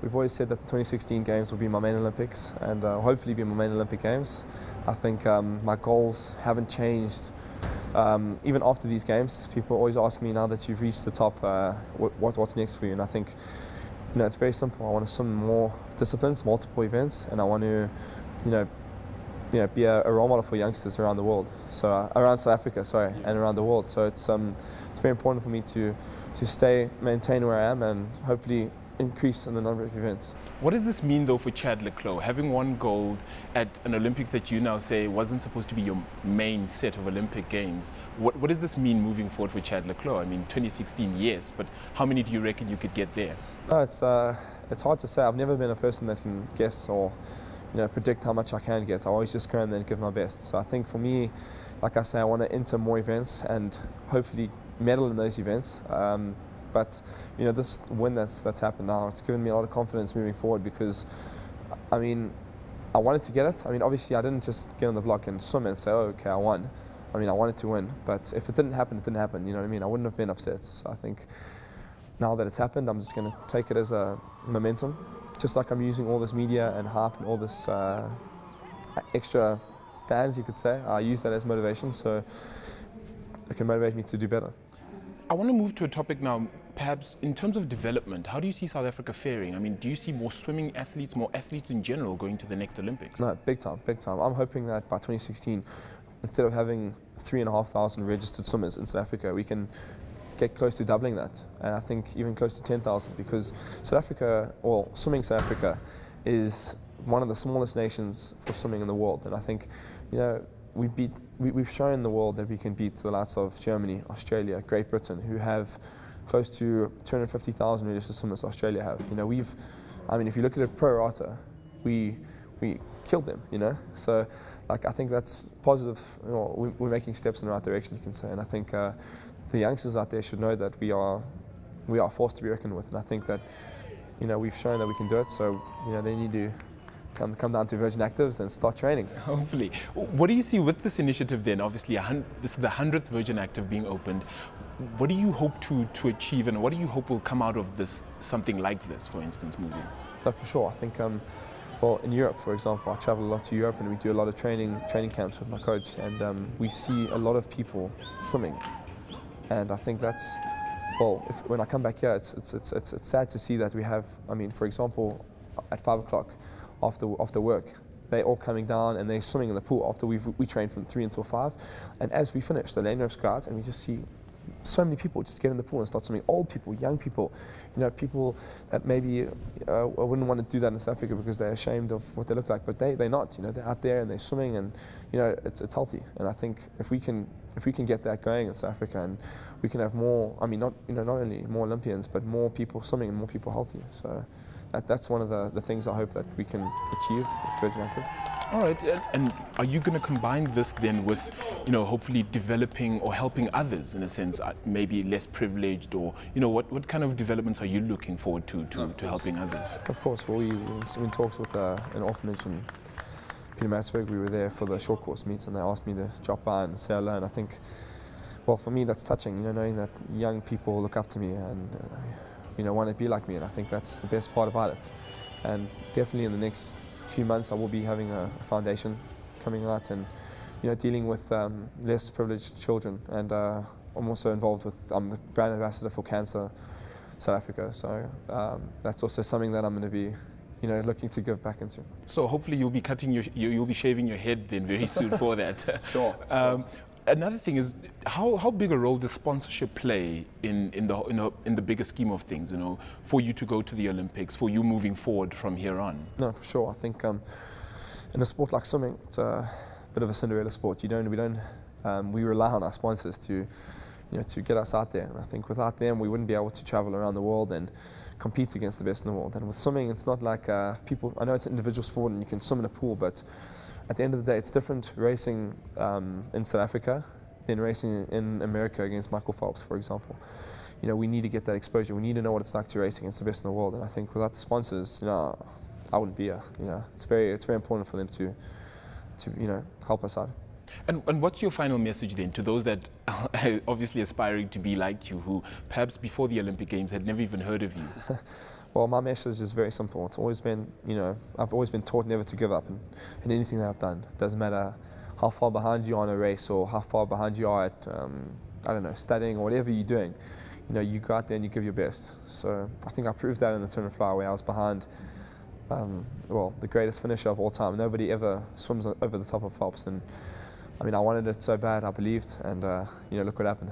we've always said that the 2016 Games will be my main Olympics, and hopefully be my main Olympic Games. I think my goals haven't changed even after these Games. People always ask me, now that you've reached the top, what's next for you? And I think, it's very simple. I want to swim more disciplines, multiple events, and I want to, be a role model for youngsters around the world. So around South Africa, and around the world. So it's very important for me to maintain where I am, and hopefully increase in the number of events. What does this mean though for Chad le Clos, having won gold at an Olympics that you now say wasn't supposed to be your main set of Olympic Games? What does this mean moving forward for Chad le Clos? I mean, 2016, yes, but how many do you reckon you could get there? No, it's hard to say. I've never been a person that can guess or predict how much I can get. I always just go and then give my best. So I think for me, like I say, I want to enter more events and hopefully medal in those events. But this win that's happened now, it's given me a lot of confidence moving forward, because I wanted to get it. Obviously I didn't just get on the block and swim and say, oh, okay, I won. I wanted to win, but if it didn't happen, it didn't happen. You know what I mean? I wouldn't have been upset. So I think now that it's happened, I'm just going to take it as a momentum. Just like I'm using all this media and hype and all this extra fans, you could say, I use that as motivation, so it can motivate me to do better. I want to move to a topic now, perhaps in terms of development. How do you see South Africa faring? Do you see more swimming athletes, more athletes in general going to the next Olympics? No, big time, big time. I'm hoping that by 2016, instead of having 3,500 registered swimmers in South Africa, we can get close to doubling that, and I think even close to 10,000, because South Africa, or Swimming South Africa, is one of the smallest nations for swimming in the world, and I think, we've shown the world that we can beat the likes of Germany, Australia, Great Britain, who have close to 250,000 registered swimmers. Australia have. If you look at it pro rata, we killed them. So I think that's positive. We're making steps in the right direction, you can say, and I think the youngsters out there should know that we are a force to be reckoned with, and I think that we've shown that we can do it. So they need to come down to Virgin Actives and start training. Hopefully. What do you see with this initiative then? Obviously, this is the 100th Virgin Active being opened. What do you hope to achieve, and what do you hope will come out of this, something like this, for instance, moving? No, for sure. I think, well, in Europe, for example, I travel a lot to Europe, and we do a lot of training camps with my coach, and we see a lot of people swimming. And I think that's, well, when I come back here, it's sad to see that we have, for example, at 5 o'clock after work, they're all coming down and they're swimming in the pool after we train from 3 until 5. And as we finish, the lane ropes go out, and we just see so many people just get in the pool and start swimming. Old people, young people, people that maybe wouldn't want to do that in South Africa because they're ashamed of what they look like, but they're not. They're out there and they're swimming, and it's healthy. And I think if we can get that going in South Africa, and we can have more, not only more Olympians, but more people swimming and more people healthy. So that's one of the things I hope that we can achieve with Virgin Active. All right, and are you going to combine this then with, hopefully developing or helping others in a sense, maybe less privileged, or, what kind of developments are you looking forward to helping others? Of course, well, we were in talks with an orphanage in Pietermaritzburg. We were there for the short course meets, and they asked me to drop by and say hello, and I think, well, for me that's touching, knowing that young people look up to me and want to be like me, and I think that's the best part about it. And definitely in the next few months I will be having a foundation coming out, and dealing with less privileged children, and I'm also involved with, I'm the brand ambassador for Cancer South Africa, so that's also something that I'm going to be looking to give back into. So hopefully you'll be you'll be shaving your head then very soon for that. Sure. Another thing is, how big a role does sponsorship play in the bigger scheme of things, for you to go to the Olympics, for you moving forward from here on? No, for sure. I think in a sport like swimming, it's a bit of a Cinderella sport. We rely on our sponsors to get us out there, and I think without them we wouldn't be able to travel around the world and compete against the best in the world. And with swimming, it's not like people. I know it's an individual sport and you can swim in a pool, but at the end of the day, it's different racing in South Africa than racing in America against Michael Phelps, for example. We need to get that exposure. We need to know what it's like to race against the best in the world. And I think without the sponsors, I wouldn't be here. It's very important for them to help us out. And what's your final message then to those that are obviously aspiring to be like you, who perhaps before the Olympic Games had never even heard of you? Well, my message is very simple. It's always been, you know, I've always been taught never to give up in anything that I've done. It doesn't matter how far behind you are on a race or how far behind you are at, I don't know, studying or whatever you're doing. You know, you go out there and you give your best. So I think I proved that in the 200 fly where I was behind, well, the greatest finisher of all time. Nobody ever swims over the top of Phelps. And I mean, I wanted it so bad, I believed, and you know, look what happened.